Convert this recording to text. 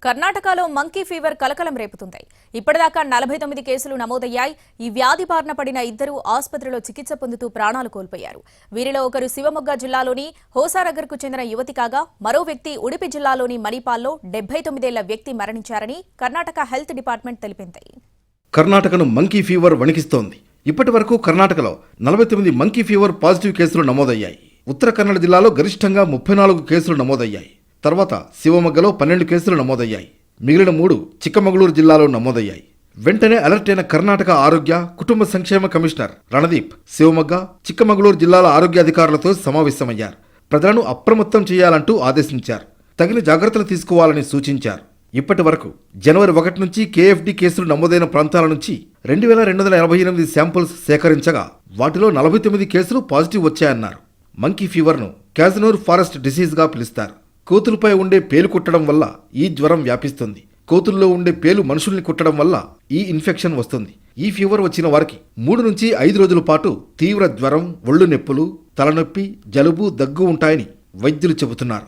కర్ణాటకలో monkey fever కలకలం రేపుతుంది. ఇప్పటిదాకా 49 కేసులు నమోదయ్యాయి. ఈ వ్యాధి బారిన పడిన ఇద్దరు ఆసుపత్రిలో చికిత్స పొందుతూ ప్రాణాలు కోల్పోయారు. వీరిలో ఒకరు శివమొగ్గ జిల్లాలోని హోసానగర్కు చెందిన యువతి కాగా, మరో వ్యక్తి ఉడిపి జిల్లాలోని మణిపాల్లో 79 ఏళ్ల వ్యక్తి మరణించారని కర్ణాటక హెల్త్ డిపార్ట్మెంట్ తెలిపింది. కర్ణాటకను మంకీ ఫీవర్ వణికిస్తోంది. ఇప్పటి వరకు కర్ణాటకలో 49 మంకీ ఫీవర్ పాజిటివ్ కేసులు నమోదయ్యాయి. ఉత్తర కన్నడ జిల్లాలో గరిష్టంగా 34 కేసులు నమోదయ్యాయి. తర్వాత శివమొగ్గలో 12 కేసులు నమోదయ్యాయి. మిగిలిన 3 చిక్కమగళూరు జిల్లాలో నమోదయ్యాయి. వెంటనే అలర్ట్ అయిన కర్ణాటక ఆరోగ్య కుటుంబ సంక్షేమ కమిషనర్ రణదీప్ శివమొగ్గ, చిక్కమగళూరు జిల్లాల ఆరోగ్య అధికారులతో సమావేశమయ్యారు. ప్రజలను అప్రమత్తం చేయాలంటూ ఆదేశించారు. తగిన జాగ్రత్తలు తీసుకోవాలని సూచించారు. ఇప్పటి వరకు జనవరి 1 నుంచి కేఎఫ్డి కేసులు నమోదైన ప్రాంతాల నుంచి 2288 శాంపుల్స్ సేకరించగా వాటిలో 49 కేసులు పాజిటివ్ వచ్చాయన్నారు. మంకీ ఫీవర్ను క్యాజనూర్ ఫారెస్ట్ డిసీజ్గా పిలుస్తారు. కోతులపై ఉండే పేలు కుట్టడం వల్ల ఈ జ్వరం వ్యాపిస్తుంది. కోతుల్లో ఉండే పేలు మనుషుల్ని కుట్టడం వల్ల ఈ ఇన్ఫెక్షన్ వస్తుంది. ఈ ఫీవర్ వచ్చిన వారికి 3 నుంచి 5 రోజుల పాటు తీవ్ర జ్వరం, ఒళ్ళు నొప్పులు, తలనొప్పి, జలుబు, దగ్గు ఉంటాయని వైద్యులు చెబుతున్నారు.